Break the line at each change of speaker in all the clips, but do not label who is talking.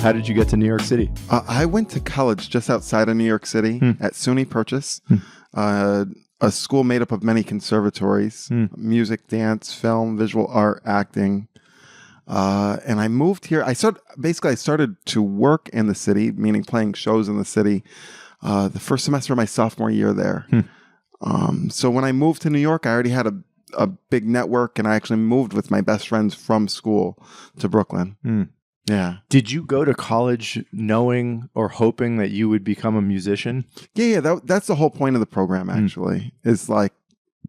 How did you get to New York City?
I went to college just outside of New York City at SUNY Purchase, a school made up of many conservatories, music, dance, film, visual art, acting. And I moved here. I started to work in the city, meaning playing shows in the city, the first semester of my sophomore year there. So when I moved to New York, I already had a big network, and I actually moved with my best friends from school to Brooklyn. Yeah.
Did you go to college knowing or hoping that you would become a musician?
Yeah. That's the whole point of the program, actually, is like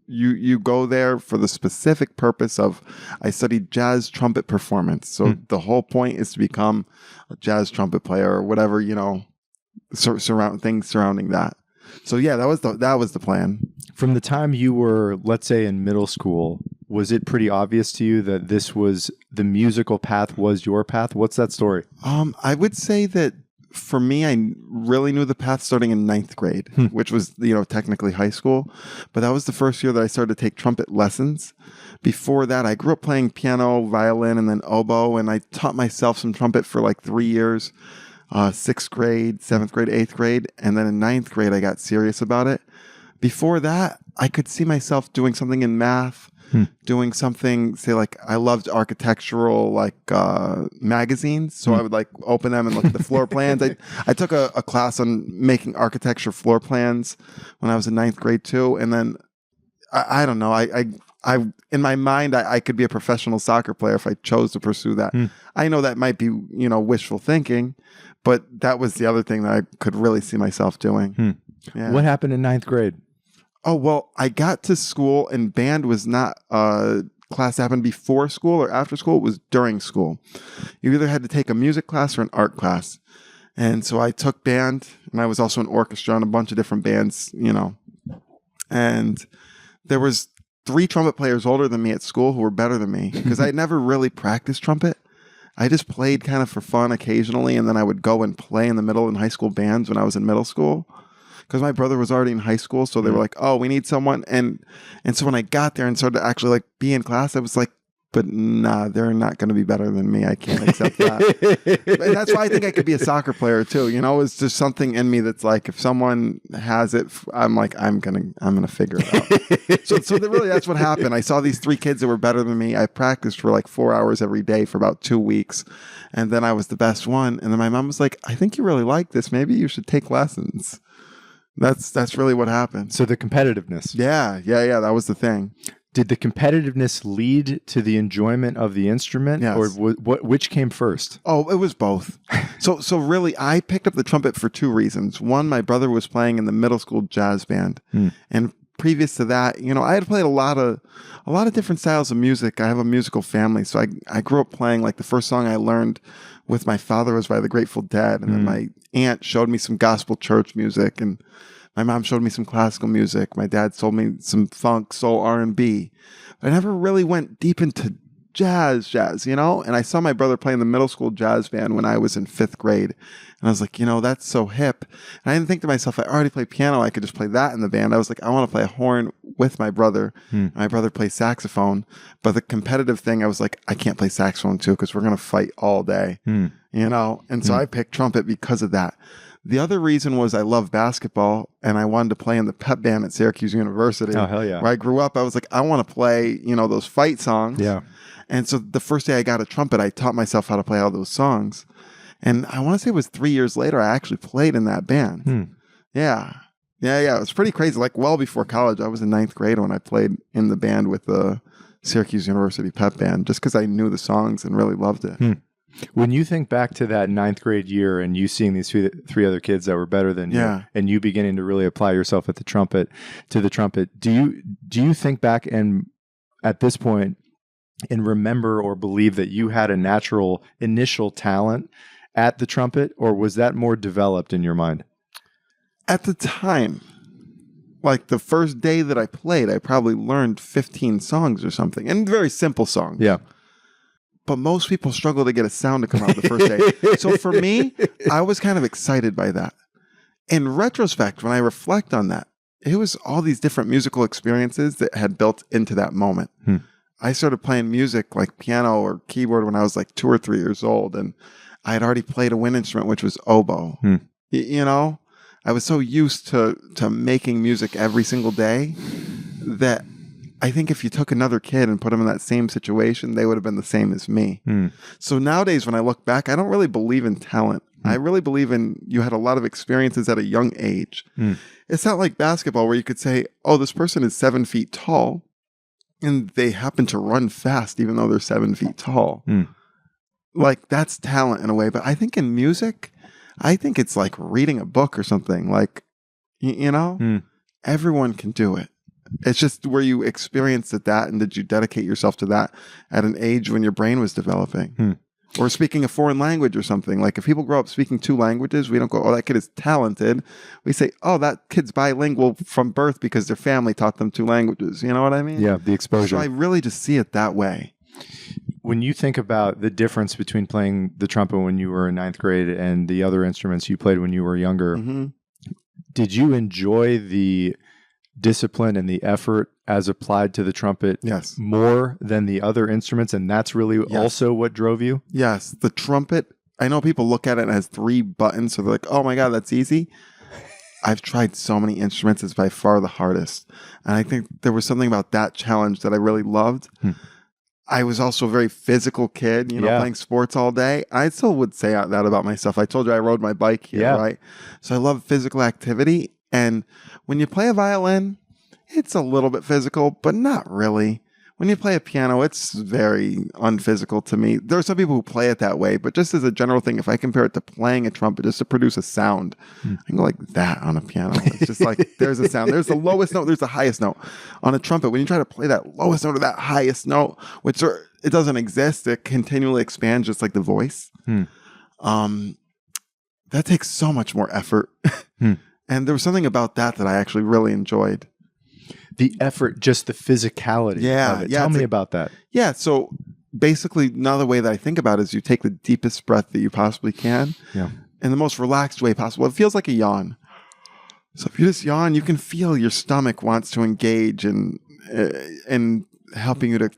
you go there for the specific purpose of, I studied jazz trumpet performance. So the whole point is to become a jazz trumpet player or whatever, things surrounding that. So yeah, that was the plan.
From the time you were, let's say, in middle school, was it pretty obvious to you that this was the musical path was your path? What's that story?
I would say that for me, I really knew the path starting in 9th grade, which was, technically high school. But that was the first year that I started to take trumpet lessons. Before that, I grew up playing piano, violin, and then oboe. And I taught myself some trumpet for like 3 years. 6th grade, 7th grade, 8th grade. And then in 9th grade, I got serious about it. Before that, I could see myself doing something in math, doing something, say, like I loved architectural, magazines. So I would open them and look at the floor plans. I took a class on making architecture floor plans when I was in 9th grade too. And then I don't know, I in my mind, I could be a professional soccer player if I chose to pursue that. I know that might be, wishful thinking, but that was the other thing that I could really see myself doing. Yeah.
What happened in 9th grade?
Oh, well, I got to school and band was not a class that happened before school or after school. It was during school. You either had to take a music class or an art class. And so I took band, and I was also in orchestra and a bunch of different bands, And there was 3 trumpet players older than me at school who were better than me because I had never really practiced trumpet. I just played kind of for fun occasionally, and then I would go and play in the middle in high school bands when I was in middle school. Because my brother was already in high school, so they were like, "Oh, we need someone." And so when I got there and started to actually be in class, I was like, "But nah, they're not going to be better than me. I can't accept that." And that's why I think I could be a soccer player too. It's just something in me that's like, if someone has it, I'm like, I'm gonna figure it out. so really, that's what happened. I saw these 3 kids that were better than me. I practiced for like 4 hours every day for about 2 weeks, and then I was the best one. And then my mom was like, "I think you really like this. Maybe you should take lessons." That's really what happened.
So the competitiveness.
Yeah. That was the thing.
Did the competitiveness lead to the enjoyment of the instrument,
yes,
or which came first?
Oh, it was both. So really, I picked up the trumpet for 2 reasons. One, my brother was playing in the middle school jazz band, and previous to that, I had played a lot of different styles of music. I have a musical family, so I grew up playing, like, the first song I learned with my father was by the Grateful Dead, and then my aunt showed me some gospel church music, and my mom showed me some classical music. My dad told me some funk, soul, R&B. But I never really went deep into jazz, And I saw my brother play in the middle school jazz band when I was in 5th grade. And I was like, that's so hip. And I didn't think to myself, I already play piano. I could just play that in the band. I was like, I want to play a horn with my brother. My brother plays saxophone. But the competitive thing, I was like, I can't play saxophone too because we're going to fight all day, And so I picked trumpet because of that. The other reason was I love basketball, and I wanted to play in the pep band at Syracuse University.
Oh, hell yeah.
Where I grew up. I was like, I want to play, those fight songs.
Yeah.
And so the first day I got a trumpet, I taught myself how to play all those songs. And I want to say it was 3 years later, I actually played in that band. Yeah. It was pretty crazy. Like, well before college, I was in 9th grade when I played in the band with the Syracuse University pep band, just because I knew the songs and really loved it.
When you think back to that 9th grade year and you seeing these 3 other kids that were better than you, and you beginning to really apply yourself to the trumpet, do you think back and at this point and remember or believe that you had a natural initial talent at the trumpet, or was that more developed in your mind?
At the time, like the first day that I played, I probably learned 15 songs or something, and very simple songs.
Yeah.
But most people struggle to get a sound to come out the first day. So for me, I was kind of excited by that. In retrospect, when I reflect on that, it was all these different musical experiences that had built into that moment. I started playing music like piano or keyboard when I was like 2 or 3 years old. And I had already played a wind instrument, which was oboe. You know, I was so used to making music every single day that I think if you took another kid and put them in that same situation, they would have been the same as me. So nowadays, when I look back, I don't really believe in talent. I really believe in you had a lot of experiences at a young age. It's not like basketball where you could say, oh, this person is 7 feet tall and they happen to run fast even though they're 7 feet tall. Like, that's talent in a way. But I think in music, I think it's like reading a book or something. Like, you know, everyone can do it. It's just where you experienced that, and did you dedicate yourself to that at an age when your brain was developing? Or speaking a foreign language or something. Like, if people grow up speaking 2 languages, we don't go, oh, that kid is talented. We say, oh, that kid's bilingual from birth because their family taught them 2 languages. You know what I mean?
Yeah, the exposure.
So I really just see it that way.
When you think about the difference between playing the trumpet when you were in 9th grade and the other instruments you played when you were younger, did you enjoy the discipline and the effort as applied to the trumpet more than the other instruments, and that's really also what drove you? Yes.
The trumpet, I know people look at it and it has 3 buttons, so they're like, oh my God, that's easy. I've tried so many instruments. It's by far the hardest. And I think there was something about that challenge that I really loved. I was also a very physical kid, you know, playing sports all day. I still would say that about myself. I told you I rode my bike here, right? So I love physical activity. And when you play a violin, it's a little bit physical, but not really. When you play a piano, it's very unphysical to me. There are some people who play it that way, but just as a general thing, if I compare it to playing a trumpet just to produce a sound, I can go like that on a piano. It's just like, there's a sound. There's the lowest note. There's the highest note. On a trumpet, when you try to play that lowest note or that highest note, which it doesn't exist, it continually expands just like the voice. That takes so much more effort. And there was something about that I actually really enjoyed.
The effort, just the physicality of it. Tell me about that.
Yeah, so basically, another way that I think about it is you take the deepest breath that you possibly can in the most relaxed way possible. It feels like a yawn. So if you just yawn, you can feel your stomach wants to engage and helping you to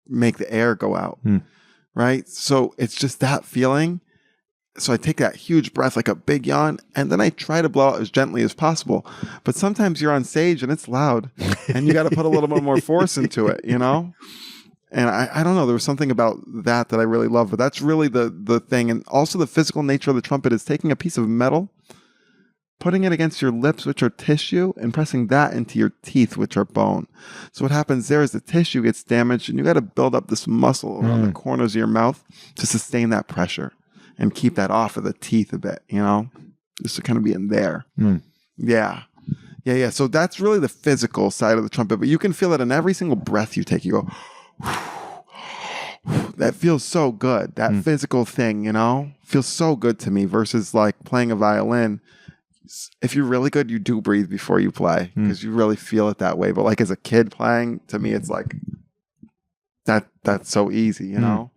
make the air go out, right? So it's just that feeling. So I take that huge breath, like a big yawn, and then I try to blow out as gently as possible. But sometimes you're on stage and it's loud, and you got to put a little bit more force into it, you know? And I don't know, there was something about that I really love, but that's really the thing. And also the physical nature of the trumpet is taking a piece of metal, putting it against your lips, which are tissue, and pressing that into your teeth, which are bone. So what happens there is the tissue gets damaged, and you got to build up this muscle around the corners of your mouth to sustain that pressure and keep that off of the teeth a bit, you know, just to kind of be in there. Yeah. So that's really the physical side of the trumpet, but you can feel it in every single breath you take. You go, that feels so good. That physical thing, you know, feels so good to me versus like playing a violin. If you're really good, you do breathe before you play because you really feel it that way. But like as a kid playing, to me, it's like that's so easy, you know?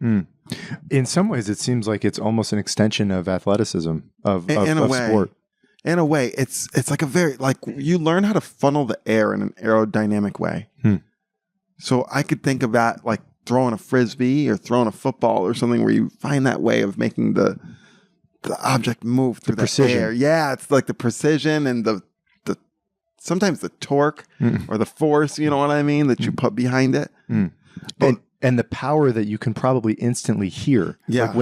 In some ways, it seems like it's almost an extension of athleticism, of sport.
In a way, it's like a very, like you learn how to funnel the air in an aerodynamic way. So I could think of that like throwing a frisbee or throwing a football or something where you find that way of making the object move through the air. Yeah, it's like the precision and the sometimes the torque or the force, you know what I mean, that you put behind it.
And the power that you can probably instantly hear.
Yeah.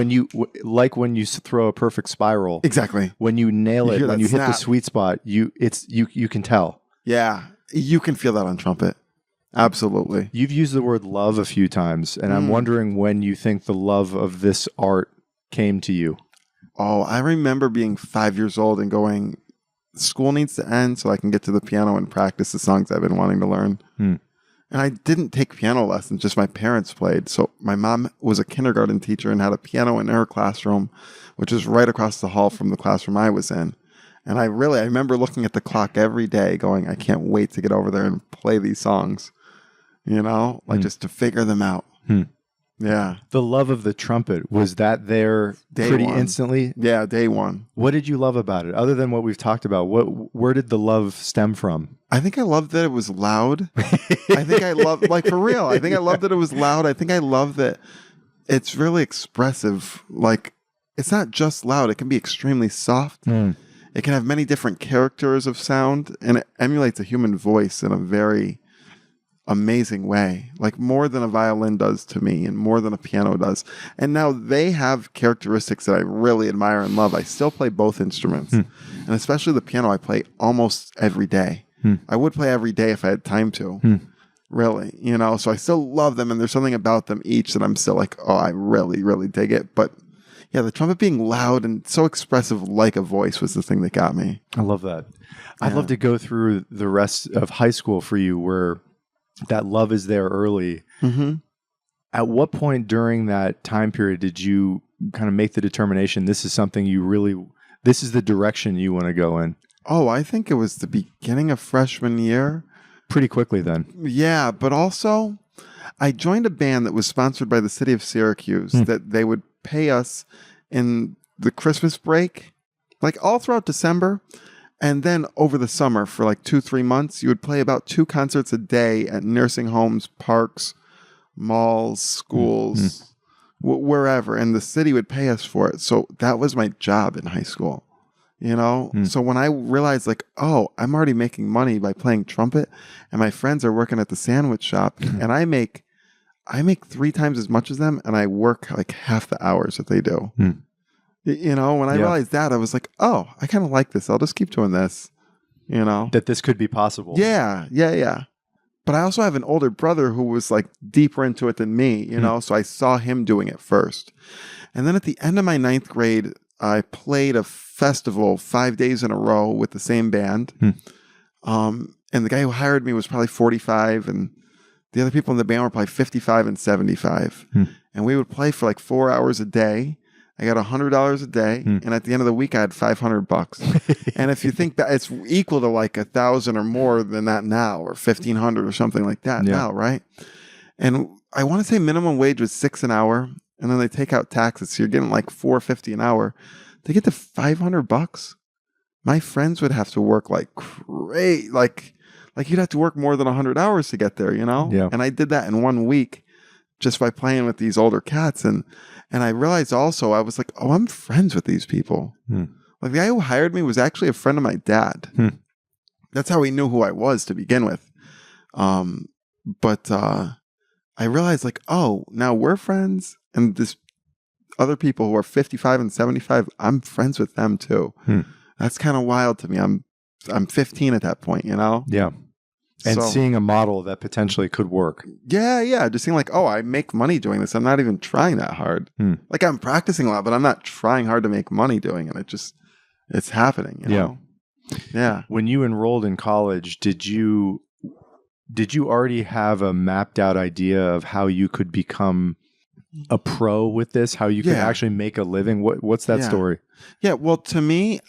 Like when you throw a perfect spiral.
Exactly.
When you nail it, when you hit the sweet spot, you can tell.
Yeah. You can feel that on trumpet. Absolutely.
You've used the word love a few times, and I'm wondering when you think the love of this art came to you.
Oh, I remember being 5 years old and going, school needs to end so I can get to the piano and practice the songs I've been wanting to learn. And I didn't take piano lessons, just my parents played. So my mom was a kindergarten teacher and had a piano in her classroom, which is right across the hall from the classroom I was in. And I remember looking at the clock every day going, I can't wait to get over there and play these songs, you know, like just to figure them out. Yeah.
The love of the trumpet, was that there pretty instantly?
Yeah, day one.
What did you love about it? Other than what we've talked about, where did the love stem from?
I think I loved that it was loud. I think I loved, like for real, I think I loved that it was loud. I think I loved that it's really expressive. Like it's not just loud. It can be extremely soft. It can have many different characters of sound, and it emulates a human voice in a very amazing way, like more than a violin does to me and more than a piano does. And now they have characteristics that I really admire and love. I still play both instruments, and especially the piano I play almost every day. I would play every day if I had time to, really, you know, so I still love them, and there's something about them each that I'm still like, oh, I really, really dig it. But yeah, the trumpet being loud and so expressive like a voice was the thing that got me.
I love that. I'd love to go through the rest of high school for you where that love is there early. At what point during that time period did you kind of make the determination this is something this is the direction you want to go in?
Oh, I think it was the beginning of freshman year.
Pretty quickly then.
Yeah, but also I joined a band that was sponsored by the city of Syracuse that they would pay us in the Christmas break, like all throughout December. And then over the summer for like 2-3 months, you would play about 2 concerts a day at nursing homes, parks, malls, schools, wherever. And the city would pay us for it. So that was my job in high school, you know? So when I realized like, oh, I'm already making money by playing trumpet and my friends are working at the sandwich shop and I make 3 times as much as them and I work like half the hours that they do. You know, when I realized that, I was like, oh, I kind of like this. I'll just keep doing this, you know?
That this could be possible.
Yeah. But I also have an older brother who was like deeper into it than me, you know? So I saw him doing it first. And then at the end of my 9th grade, I played a festival 5 days in a row with the same band. And the guy who hired me was probably 45 and the other people in the band were probably 55 and 75. And we would play for like 4 hours a day. I got $100 a day, and at the end of the week, I had $500. And if you think that it's equal to like 1,000 or more than that now, or 1,500 or something like that now, right? And I want to say minimum wage was $6 an hour, and then they take out taxes, so you're getting like $4.50 an hour. To get to $500, my friends would have to work like crazy, like you'd have to work more than 100 hours to get there, you know?
Yeah.
And I did that in 1 week just by playing with these older cats, and I realized also, I was like, oh, I'm friends with these people. Like the guy who hired me was actually a friend of my dad. That's how he knew who I was to begin with. But I realized like, oh, now we're friends. And this other people who are 55 and 75, I'm friends with them too. That's kind of wild to me. I'm 15 at that point, you know?
Yeah. And seeing a model that potentially could work.
Yeah. Just seeing like, oh, I make money doing this. I'm not even trying that hard. Like I'm practicing a lot, but I'm not trying hard to make money doing it. It's happening, you know? Yeah.
When you enrolled in college, did you already have a mapped out idea of how you could become a pro with this? How you could actually make a living? What's that story?
Yeah. Well, to me,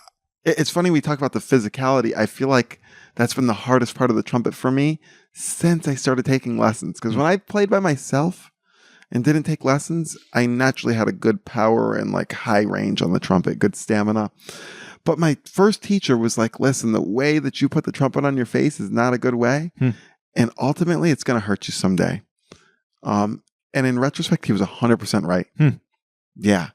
it's funny we talk about the physicality. I feel like that's been the hardest part of the trumpet for me since I started taking lessons. Because when I played by myself and didn't take lessons, I naturally had a good power and like high range on the trumpet, good stamina. But my first teacher was like, listen, the way that you put the trumpet on your face is not a good way. And ultimately, it's going to hurt you someday. And in retrospect, he was 100% right. Yeah.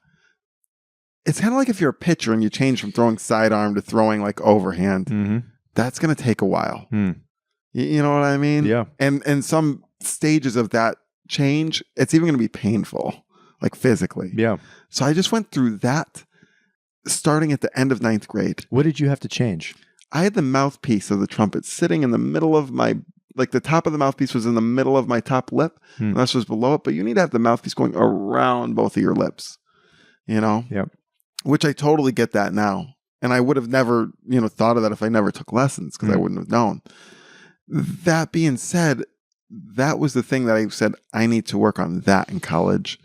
It's kind of like if you're a pitcher and you change from throwing sidearm to throwing like overhand. That's going to take a while. You know what I mean?
Yeah.
And some stages of that change, it's even going to be painful, like physically.
Yeah.
So I just went through that starting at the end of 9th grade.
What did you have to change?
I had the mouthpiece of the trumpet sitting in the middle of my, like the top of the mouthpiece was in the middle of my top lip. And this was below it, but you need to have the mouthpiece going around both of your lips, you know?
Yep.
Which I totally get that now. And I would have never, thought of that if I never took lessons because I wouldn't have known. That being said, that was the thing that I said, I need to work on that in college.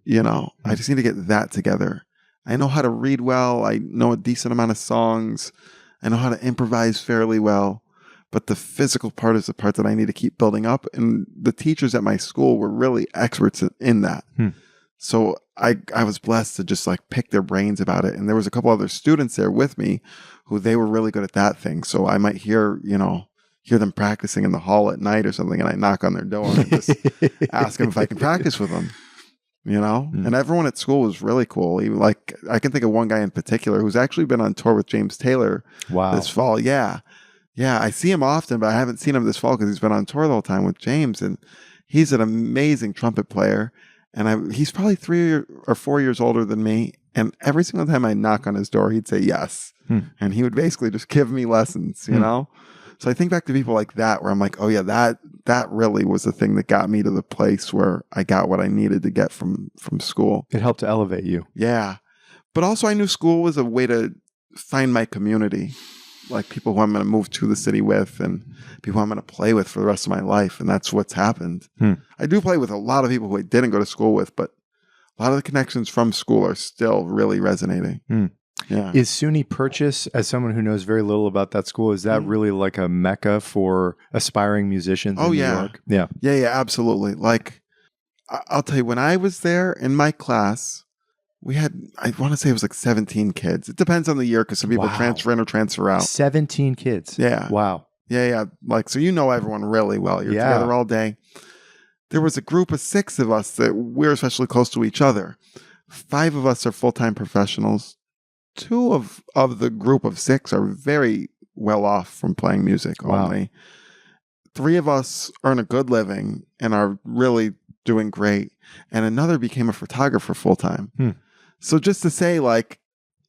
I just need to get that together. I know how to read well. I know a decent amount of songs. I know how to improvise fairly well. But the physical part is the part that I need to keep building up. And the teachers at my school were really experts in that. So I was blessed to just like pick their brains about it. And there was a couple other students there with me who they were really good at that thing. So I might hear them practicing in the hall at night or something. And I knock on their door and just ask them if I can practice with them. you know? And everyone at school was really cool. Even, like, I can think of one guy in particular who's actually been on tour with James Taylor this fall. Yeah. Yeah, I see him often, but I haven't seen him this fall because he's been on tour the whole time with James. And he's an amazing trumpet player. And he's probably 3 or 4 years older than me. And every single time I knock on his door, he'd say yes. And he would basically just give me lessons, you know? So I think back to people like that where I'm like, oh yeah, that really was the thing that got me to the place where I got what I needed to get from school.
It helped to elevate you.
Yeah. But also I knew school was a way to find my community, like people who I'm going to move to the city with and people I'm going to play with for the rest of my life. And that's what's happened. I do play with a lot of people who I didn't go to school with, but a lot of the connections from school are still really resonating. Yeah.
Is SUNY Purchase, as someone who knows very little about that school, is that really like a mecca for aspiring musicians in New York? Yeah.
Yeah, absolutely. Like, I'll tell you, when I was there in my class, we had, I want to say it was like 17 kids. It depends on the year because some people transfer in or transfer out.
17 kids.
Yeah.
Wow.
Yeah. Like, so you know everyone really well. You're together all day. There was a group of 6 of us that we're especially close to each other. 5 of us are full-time professionals. 2 of the group of 6 are very well off from playing music only. 3 of us earn a good living and are really doing great. And another became a photographer full-time. So just to say, like,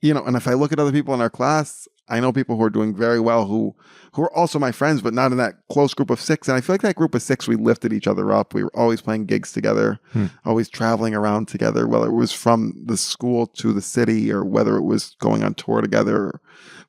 you know, and if I look at other people in our class, I know people who are doing very well who are also my friends, but not in that close group of 6. And I feel like that group of 6, we lifted each other up. We were always playing gigs together, always traveling around together, whether it was from the school to the city or whether it was going on tour together or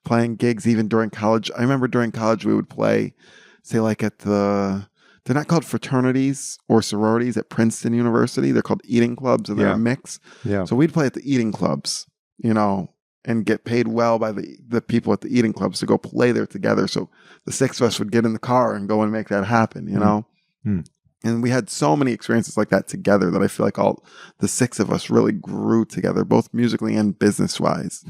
playing gigs even during college. I remember during college we would play, say, like at they're not called fraternities or sororities at Princeton University. They're called eating clubs, and they're a mix.
Yeah.
So we'd play at the eating clubs, you know, and get paid well by the people at the eating clubs to go play there together. So the 6 of us would get in the car and go and make that happen, you know? And we had so many experiences like that together that I feel like all the 6 of us really grew together, both musically and business-wise.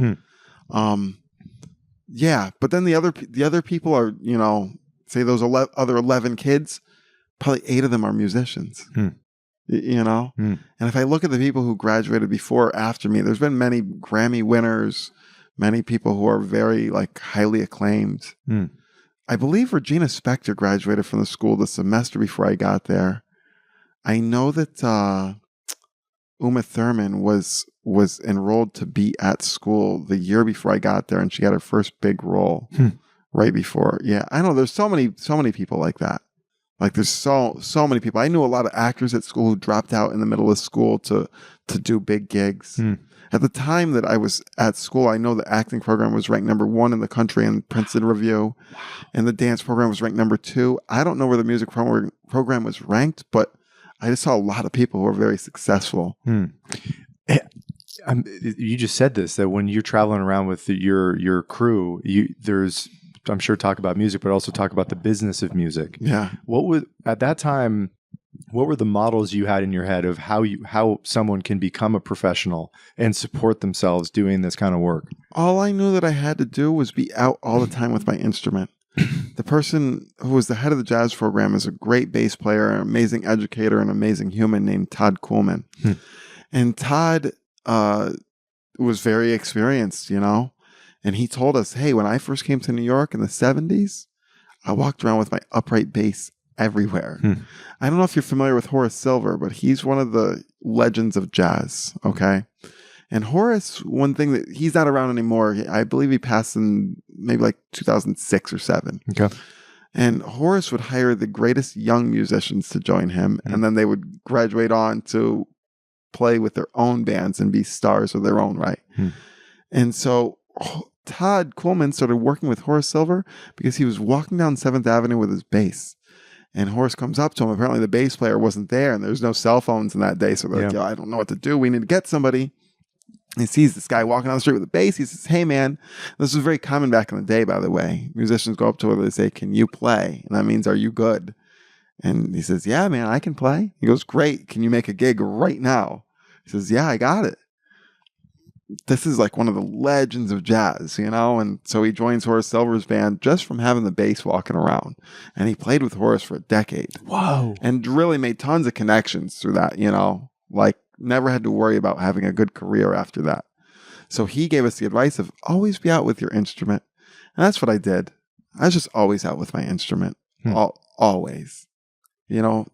Yeah, but then the other people are, you know, say those other 11 kids, probably 8 of them are musicians. You know? And if I look at the people who graduated before or after me, there's been many Grammy winners, many people who are very, like, highly acclaimed. I believe Regina Spektor graduated from the school the semester before I got there. I know that Uma Thurman was enrolled to be at school the year before I got there, and she had her first big role right before. Yeah, I know there's so many people like that. Like, there's so many people. I knew a lot of actors at school who dropped out in the middle of school to do big gigs. At the time that I was at school, I know the acting program was ranked number 1 in the country in Princeton Review, and the dance program was ranked number 2. I don't know where the music program was ranked, but I just saw a lot of people who were very successful.
You just said this, that when you're traveling around with your crew, there's, I'm sure, talk about music, but also talk about the business of music.
Yeah.
At that time, what were the models you had in your head of how someone can become a professional and support themselves doing this kind of work?
All I knew that I had to do was be out all the time with my instrument. The person who was the head of the jazz program is a great bass player, an amazing educator, an amazing human named Todd Kuhlman. And Todd was very experienced, you know? And he told us, hey, when I first came to New York in the 70s, I walked around with my upright bass everywhere. I don't know if you're familiar with Horace Silver, but he's one of the legends of jazz, okay? And Horace, one thing that he's not around anymore, I believe he passed in maybe like 2006 or 7.
Okay.
And Horace would hire the greatest young musicians to join him, and then they would graduate on to play with their own bands and be stars of their own right. And so Todd Kuhlman started working with Horace Silver because he was walking down 7th Avenue with his bass. And Horace comes up to him. Apparently the bass player wasn't there, and there's no cell phones in that day. So they're like, yo, I don't know what to do. We need to get somebody. He sees this guy walking down the street with a bass. He says, hey, man, this was very common back in the day, by the way. Musicians go up to him and they say, can you play? And that means, are you good? And he says, yeah, man, I can play. He goes, great. Can you make a gig right now? He says, yeah, I got it. This is like one of the legends of jazz, you know? And so he joins Horace Silver's band just from having the bass walking around. And he played with Horace for a decade.
Whoa.
And really made tons of connections through that, you know? Like never had to worry about having a good career after that. So he gave us the advice of always be out with your instrument. And that's what I did. I was just always out with my instrument. Always. You know,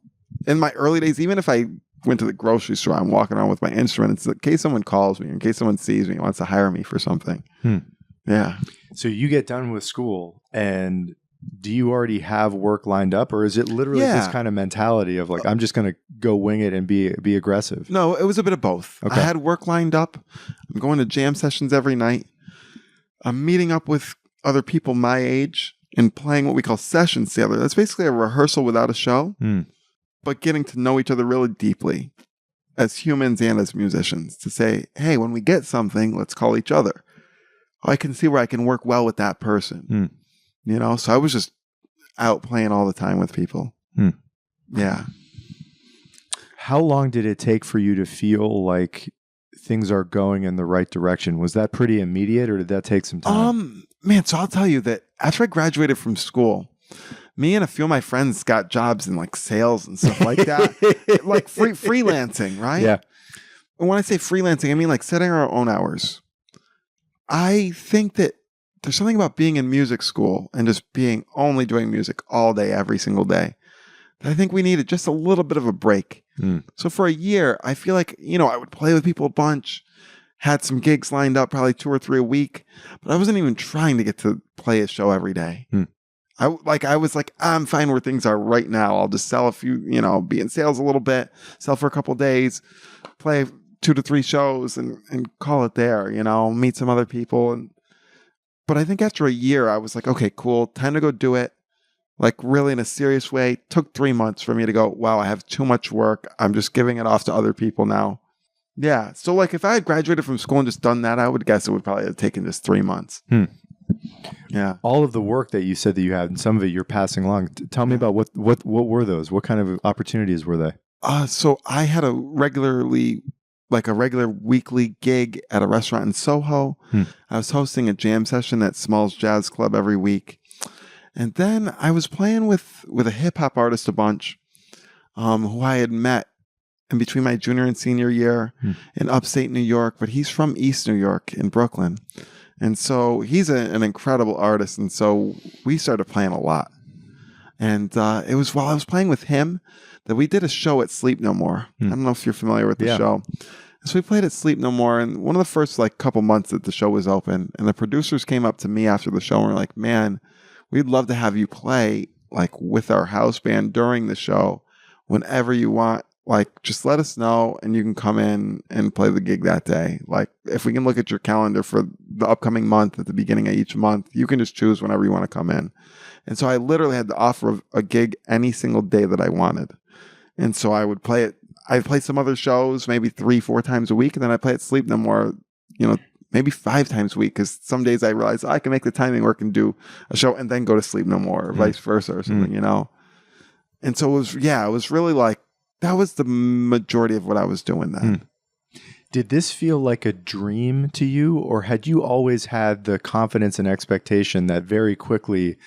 in my early days, even if I went to the grocery store, I'm walking around with my instrument. It's in case someone calls me, in case someone sees me, wants to hire me for something. Yeah.
So you get done with school, and do you already have work lined up, or is it literally this kind of mentality of like, I'm just going to go wing it and be aggressive?
No, it was a bit of both.
Okay.
I had work lined up. I'm going to jam sessions every night. I'm meeting up with other people my age and playing what we call sessions together. That's basically a rehearsal without a show, but getting to know each other really deeply as humans and as musicians to say, hey, when we get something, let's call each other. I can see where I can work well with that person. You know, so I was just out playing all the time with people. Yeah.
How long did it take for you to feel like things are going in the right direction? Was that pretty immediate, or did that take some time?
Man, so I'll tell you that after I graduated from school, me and a few of my friends got jobs in like sales and stuff like that. Like freelancing, right?
Yeah.
And when I say freelancing, I mean like setting our own hours. I think that there's something about being in music school and just being only doing music all day, every single day, that I think we needed just a little bit of a break. So for a year, I feel like, you know, I would play with people a bunch, had some gigs lined up, probably 2 or 3 a week, but I wasn't even trying to get to play a show every day. I was like, I'm fine where things are right now. I'll just sell a few, you know, be in sales a little bit, sell for a couple of days, play 2 to 3 shows and call it there, you know, meet some other people. But I think after a year, I was like, okay, cool. Time to go do it. Like really in a serious way. Took 3 months for me to go, wow, I have too much work. I'm just giving it off to other people now. Yeah. So like if I had graduated from school and just done that, I would guess it would probably have taken just 3 months. Yeah.
All of the work that you said that you had, and some of it you're passing along. Tell me about what were those? What kind of opportunities were they?
So I had a regular weekly gig at a restaurant in Soho. I was hosting a jam session at Smalls Jazz Club every week. And then I was playing with a hip-hop artist a bunch who I had met in between my junior and senior year in upstate New York, but he's from East New York in Brooklyn. And so he's an incredible artist, and so we started playing a lot. And it was while I was playing with him that we did a show at Sleep No More. I don't know if you're familiar with the show. So we played at Sleep No More, and one of the first like couple months that the show was open, and the producers came up to me after the show and were like, man, we'd love to have you play like with our house band during the show whenever you want. Like, just let us know and you can come in and play the gig that day. Like, if we can look at your calendar for the upcoming month at the beginning of each month, you can just choose whenever you want to come in. And so I literally had the offer of a gig any single day that I wanted. And so I would play it. I'd play some other shows, maybe 3-4 times a week. And then I play at Sleep No More, you know, maybe 5 times a week. Because some days I realized I can make the timing work and do a show and then go to Sleep No More or vice versa or something, you know. And so it was really like, that was the majority of what I was doing then.
Did this feel like a dream to you, or had you always had the confidence and expectation that very quickly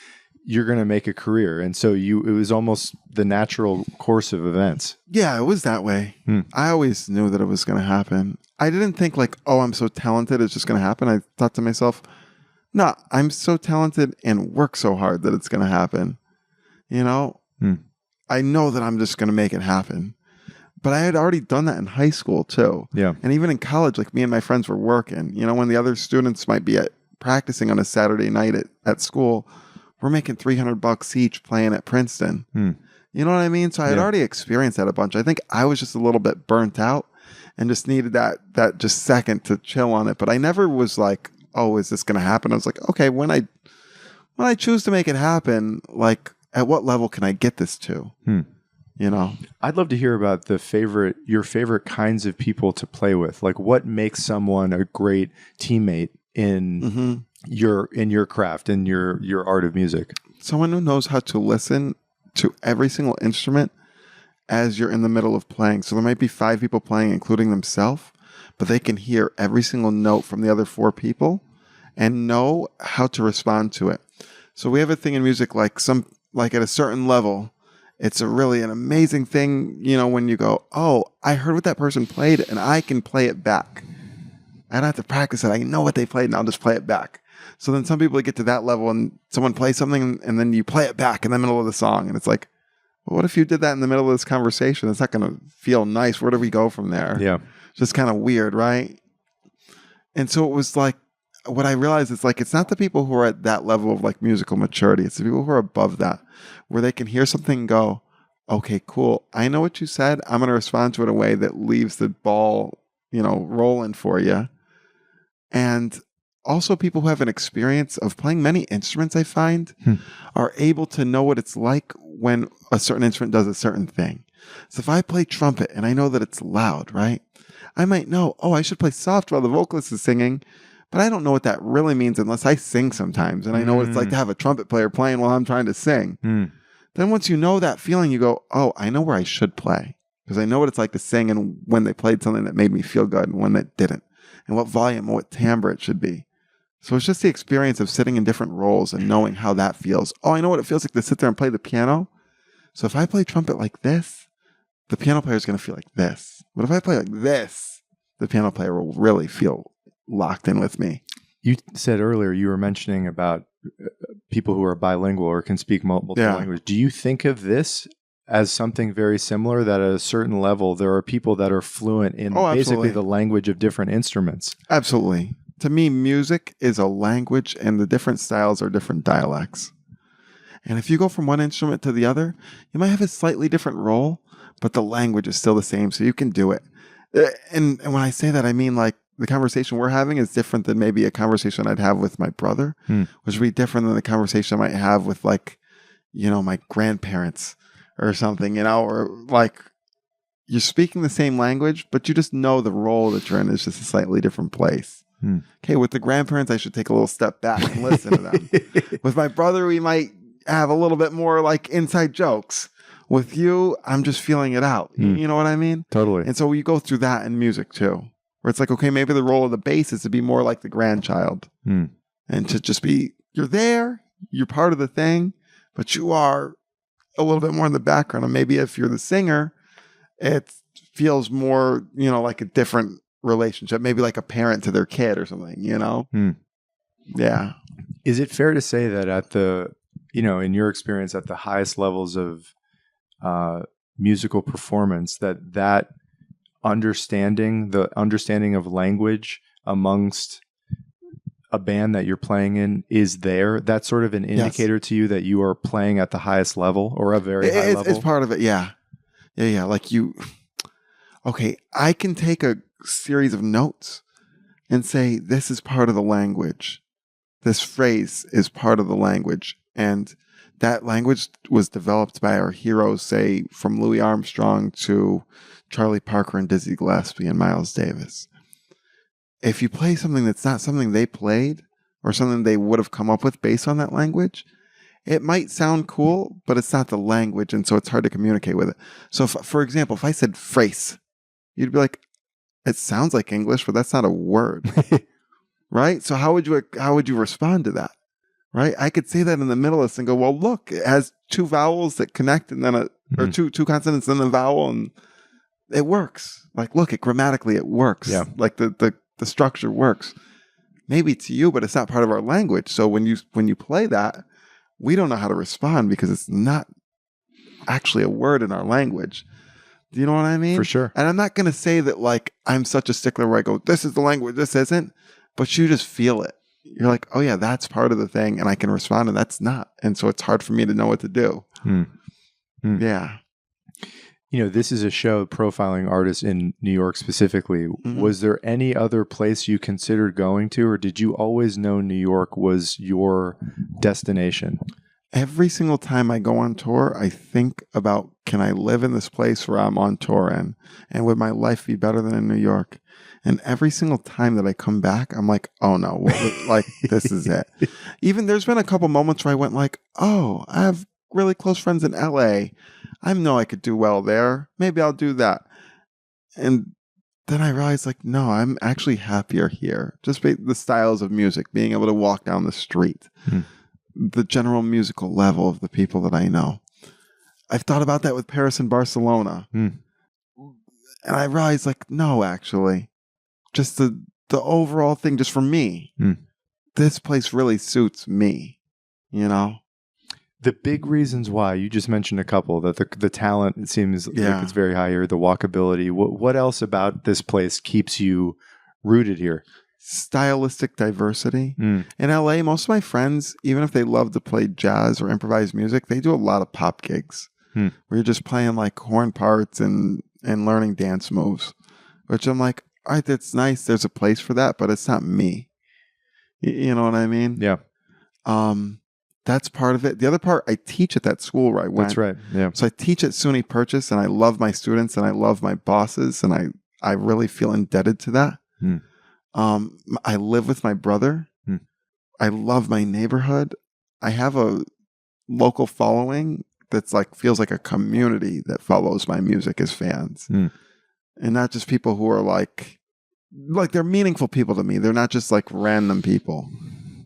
you're going to make a career? And so it was almost the natural course of events.
Yeah, it was that way. I always knew that it was going to happen. I didn't think like, oh, I'm so talented, it's just going to happen. I thought to myself, no, I'm so talented and work so hard that it's going to happen. You know? I know that I'm just going to make it happen. But I had already done that in high school too.
Yeah.
And even in college, like me and my friends were working. You know, when the other students might be practicing on a Saturday night at school, we're making $300 each playing at Princeton. You know what I mean? So I had already experienced that a bunch. I think I was just a little bit burnt out and just needed that just second to chill on it. But I never was like, oh, is this going to happen? I was like, okay, when I choose to make it happen, like, at what level can I get this to? You know,
I'd love to hear about your favorite kinds of people to play with. Like, what makes someone a great teammate in your craft, in your art of music?
Someone who knows how to listen to every single instrument as you're in the middle of playing. So there might be 5 people playing, including themselves, but they can hear every single note from the other 4 people and know how to respond to it. So we have a thing in music, like at a certain level, It's really an amazing thing, when you go, oh, I heard what that person played and I can play it back. I don't have to practice it. I know what they played and I'll just play it back. So then some people get to that level and someone plays something and then you play it back in the middle of the song. And it's like, well, what if you did that in the middle of this conversation? It's not going to feel nice. Where do we go from there?
Yeah.
It's just kind of weird, right? And so it was like, what I realized is like, it's not the people who are at that level of like musical maturity. It's the people who are above that, where they can hear something and go, okay, cool. I know what you said. I'm going to respond to it in a way that leaves the ball, rolling for you. And also people who have an experience of playing many instruments, I find, are able to know what it's like when a certain instrument does a certain thing. So if I play trumpet and I know that it's loud, right? I might know, oh, I should play soft while the vocalist is singing, but I don't know what that really means unless I sing sometimes. And I know what it's like to have a trumpet player playing while I'm trying to sing. Then once you know that feeling, you go, oh, I know where I should play. Because I know what it's like to sing and when they played something that made me feel good and when that didn't. And what volume and what timbre it should be. So it's just the experience of sitting in different roles and knowing how that feels. Oh, I know what it feels like to sit there and play the piano. So if I play trumpet like this, the piano player is going to feel like this. But if I play like this, the piano player will really feel locked in with me.
You said earlier, you were mentioning about people who are bilingual or can speak multiple languages. Do you think of this as something very similar, that at a certain level, there are people that are fluent in basically the language of different instruments?
Absolutely. To me, music is a language and the different styles are different dialects. And if you go from one instrument to the other, you might have a slightly different role, but the language is still the same, so you can do it. And when I say that, I mean like the conversation we're having is different than maybe a conversation I'd have with my brother, which would be different than the conversation I might have with like, my grandparents or something, or like you're speaking the same language, but you just know the role that you're in is just a slightly different place. Okay, with the grandparents, I should take a little step back and listen to them. With my brother, we might have a little bit more like inside jokes. With you, I'm just feeling it out. You know what I mean?
Totally.
And so you go through that in music too, where it's like, okay, maybe the role of the bass is to be more like the grandchild and to just be, you're there, you're part of the thing, but you are a little bit more in the background. And maybe if you're the singer, it feels more, like a different relationship, maybe like a parent to their kid or something, Yeah.
Is it fair to say that at the, in your experience at the highest levels of musical performance, that understanding of language amongst a band that you're playing in is there? That's sort of an indicator to you that you are playing at the highest level or a very high level?
It's part of it, yeah. Yeah. Like I can take a series of notes and say, this is part of the language. This phrase is part of the language. And that language was developed by our heroes, say, from Louis Armstrong to Charlie Parker and Dizzy Gillespie and Miles Davis. If you play something that's not something they played or something they would have come up with based on that language, it might sound cool, but it's not the language, and so it's hard to communicate with it. So, for example, if I said phrase, you'd be like, it sounds like English, but that's not a word, right? So how would you respond to that, right? I could say that in the middle of this and go, well, look, it has two vowels that connect, and then or two consonants and then a vowel, and it works. Like, look, grammatically it works.
Yeah.
Like the structure works. Maybe to you, but it's not part of our language. So when you play that, we don't know how to respond because it's not actually a word in our language. Do you know what I mean?
For sure.
And I'm not going to say that like I'm such a stickler where I go, this is the language, this isn't, but you just feel it. You're like, oh yeah, that's part of the thing, and I can respond, and that's not. And so it's hard for me to know what to do. Yeah.
This is a show profiling artists in New York specifically. Mm-hmm. Was there any other place you considered going to, or did you always know New York was your destination?
Every single time I go on tour, I think about, can I live in this place where I'm on tour in? And would my life be better than in New York? And every single time that I come back, I'm like, oh no, like this is it. Even there's been a couple moments where I went like, oh, I have really close friends in LA. I know I could do well there. Maybe I'll do that. And then I realized like, no, I'm actually happier here. Just the styles of music, being able to walk down the street, the general musical level of the people that I know. I've thought about that with Paris and Barcelona. And I realized, like, no, actually, just the overall thing, just for me, this place really suits me, you know?
The big reasons why, you just mentioned a couple, that the talent, it seems like it's very high here, the walkability. What else about this place keeps you rooted here?
Stylistic diversity. In LA, most of my friends, even if they love to play jazz or improvised music, they do a lot of pop gigs where you're just playing like horn parts and learning dance moves, which I'm like, all right, that's nice. There's a place for that, but it's not me. You know what I mean?
Yeah.
That's part of it. The other part, I teach at that school where I went.
That's right. Yeah.
So I teach at SUNY Purchase, and I love my students and I love my bosses, and I really feel indebted to that. I live with my brother. I love my neighborhood. I have a local following that's like, feels like a community that follows my music as fans. And not just people who are like they're meaningful people to me. They're not just like random people.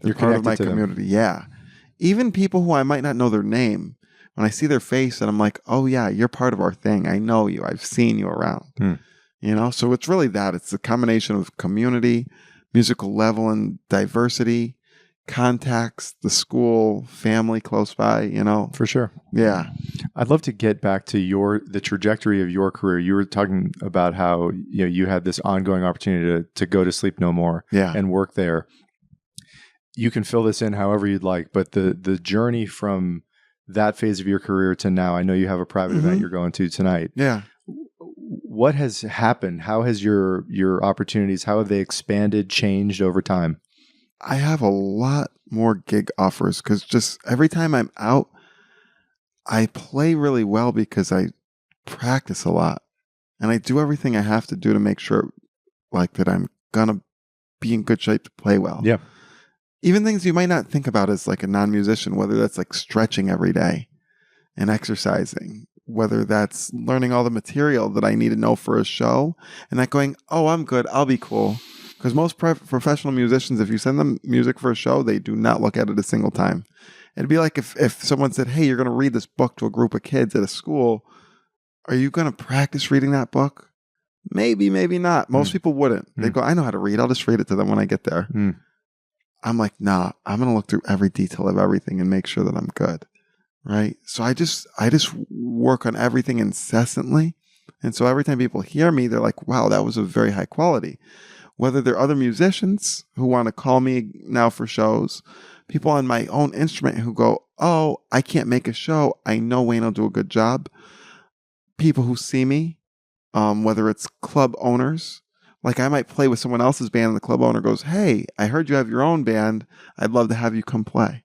They're part of my community. Yeah. Even people who I might not know their name, when I see their face and I'm like, oh yeah, you're part of our thing. I know you. I've seen you around. You know, so it's really that. It's a combination of community, musical level and diversity, contacts, the school, family close by, you know.
For sure.
Yeah.
I'd love to get back to the trajectory of your career. You were talking about how, you know, you had this ongoing opportunity to go to Sleep No More and work there. You can fill this in however you'd like, but the journey from that phase of your career to now, I know you have a private event you're going to tonight.
Yeah.
What has happened? How has your opportunities, how have they expanded, changed over time?
I have a lot more gig offers because just every time I'm out, I play really well because I practice a lot and I do everything I have to do to make sure like that I'm going to be in good shape to play well.
Yeah.
Even things you might not think about as like a non-musician, whether that's like stretching every day and exercising, whether that's learning all the material that I need to know for a show and not going, oh, I'm good, I'll be cool. Because most professional musicians, if you send them music for a show, they do not look at it a single time. It'd be like if someone said, hey, you're going to read this book to a group of kids at a school. Are you going to practice reading that book? Maybe, maybe not. Most people wouldn't. They'd go, I know how to read. I'll just read it to them when I get there. I'm like, nah, I'm going to look through every detail of everything and make sure that I'm good. Right. So I just work on everything incessantly. And so every time people hear me, they're like, wow, that was a very high quality. Whether they're other musicians who want to call me now for shows, people on my own instrument who go, oh, I can't make a show. I know Wayne will do a good job. People who see me, whether it's club owners, like I might play with someone else's band and the club owner goes, hey, I heard you have your own band. I'd love to have you come play.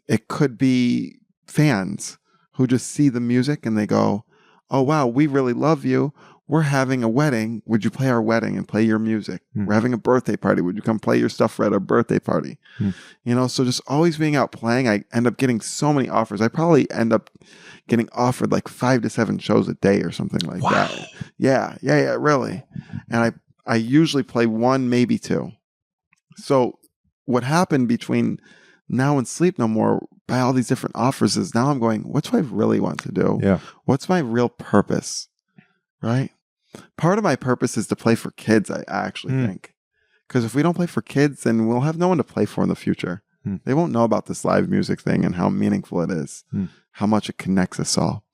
It could be fans who just see the music and they go, oh, wow, we really love you. We're having a wedding. Would you play our wedding and play your music? We're having a birthday party. Would you come play your stuff at our birthday party? You know, so just always being out playing, I end up getting so many offers. I probably end up getting offered like 5 to 7 shows a day or something like that. Yeah, really. And I usually play 1, maybe 2. So what happened between now and Sleep No More by all these different offers is now I'm going, what do I really want to do?
Yeah.
What's my real purpose? Right? Part of my purpose is to play for kids, I actually think. Because if we don't play for kids, then we'll have no one to play for in the future. They won't know about this live music thing and how meaningful it is, how much it connects us all.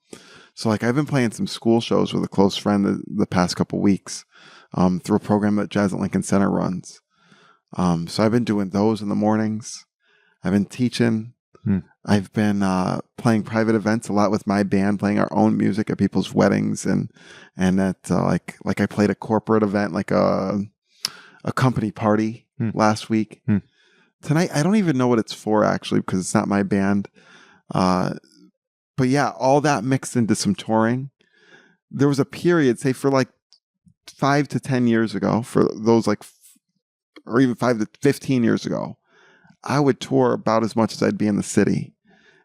So like I've been playing some school shows with a close friend the past couple weeks through a program that Jazz at Lincoln Center runs. So I've been doing those in the mornings. I've been teaching. I've been playing private events a lot with my band, playing our own music at people's weddings, and at like I played a corporate event, like a company party last week. Tonight, I don't even know what it's for actually because it's not my band. But yeah, all that mixed into some touring. There was a period, say for like 5 to 10 years ago, for those like, or even 5 to 15 years ago, I would tour about as much as I'd be in the city.